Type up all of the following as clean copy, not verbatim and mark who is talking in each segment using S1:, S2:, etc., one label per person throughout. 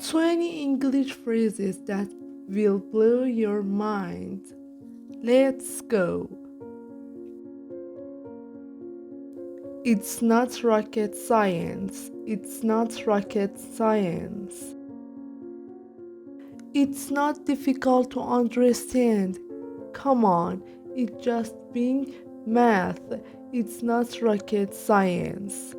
S1: 20 English phrases that will blow your mind. Let's go. It's not rocket science. It's not rocket science. It's not difficult to understand. Come on, it's just being math. It's not rocket science.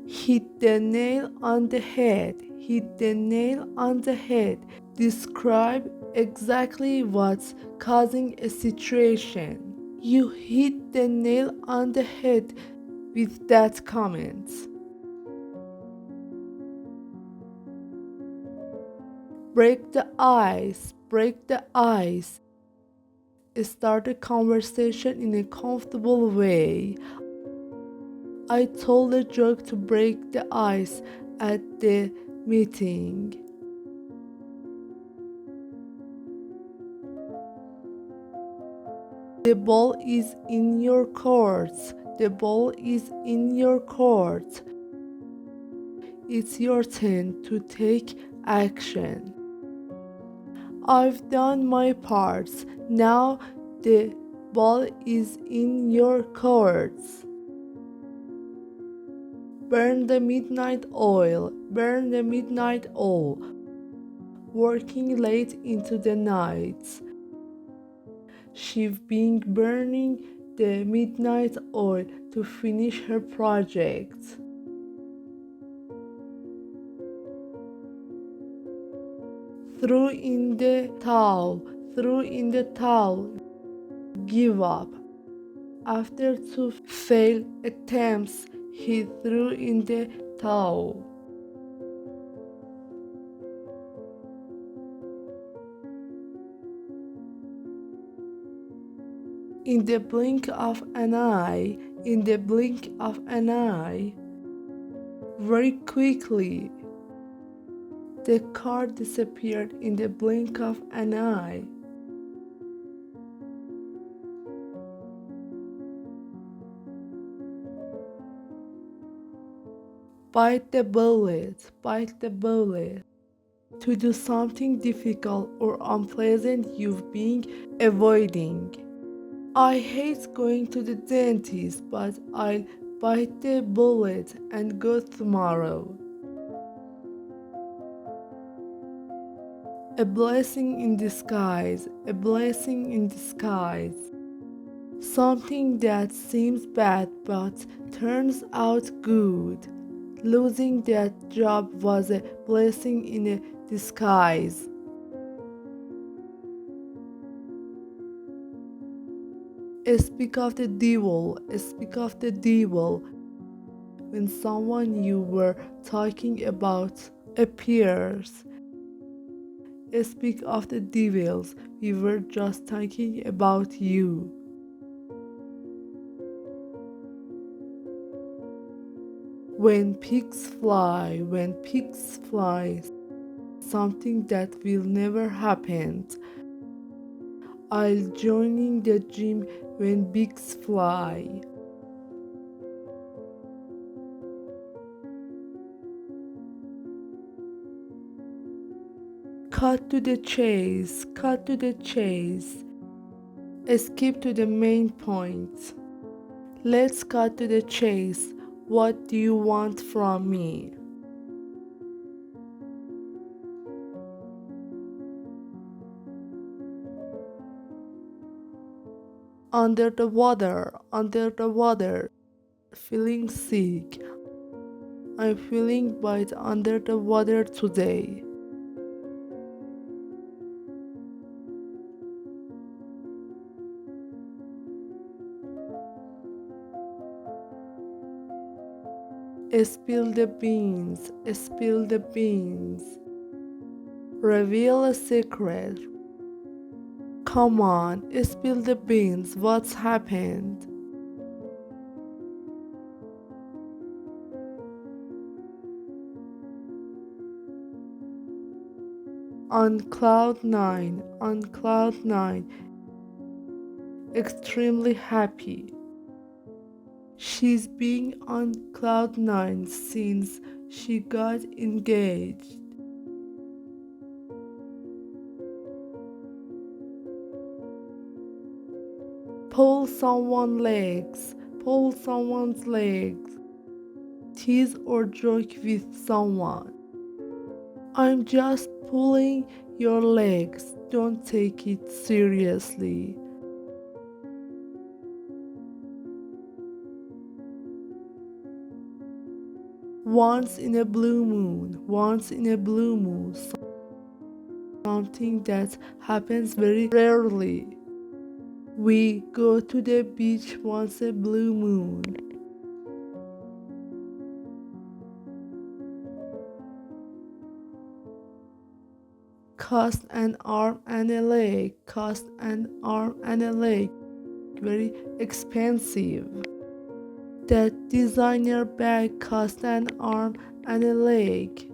S1: Hit the nail on the head. Hit the nail on the head. Describe exactly what's causing a situation. You hit the nail on the head with that comment. Break the ice. Break the ice. Start a conversation in a comfortable way. I told a joke to break the ice at the meeting. The ball is in your court. The ball is in your court. It's your turn to take action. I've done my parts. Now the ball is in your court. Burn the midnight oil. Burn the midnight oil. Working late into the night. She's been burning the midnight oil to finish her project. Throw in the towel. Throw in the towel. Give up. After 2 failed attempts, he threw in the towel. In the blink of an eye, in the blink of an eye, very quickly, the car disappeared in the blink of an eye. Bite the bullet, bite the bullet. To do something difficult or unpleasant you've been avoiding. I hate going to the dentist, but I'll bite the bullet and go tomorrow. A blessing in disguise, a blessing in disguise. Something that seems bad but turns out good. Losing that job was a blessing in a disguise. Speak of the devil, speak of the devil. When someone you were talking about appears, speak of the devils, we were just talking about you. When pigs fly, something that will never happen. I'll join the gym when pigs fly. Cut to the chase, cut to the chase. Skip to the main point. Let's cut to the chase. What do you want from me? Under the water, feeling sick. I'm feeling bite under the water today. Spill the beans, spill the beans. Reveal a secret. Come on, spill the beans, what's happened? On cloud nine, extremely happy. She's been on cloud nine since she got engaged. Pull someone's legs. Pull someone's legs. Tease or joke with someone. I'm just pulling your legs. Don't take it seriously. Once in a blue moon. Once in a blue moon. Something that happens very rarely. We go to the beach once a blue moon. Cost an arm and a leg. Cost an arm and a leg. Very expensive. That designer bag cost an arm and a leg.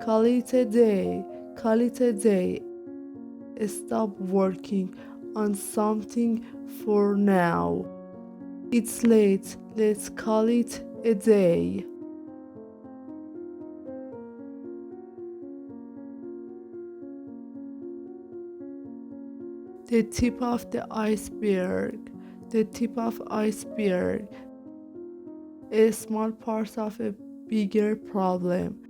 S1: Call it a day. Call it a day. Stop working on something for now. It's late. Let's call it a day. The tip of the iceberg. The tip of iceberg. A small part of a bigger problem.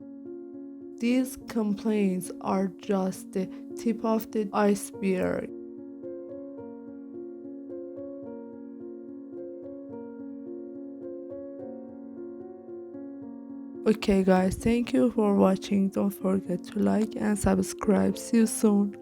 S1: These complaints are just the tip of the iceberg. Okay guys, thank you for watching. Don't forget to like and subscribe. See you soon.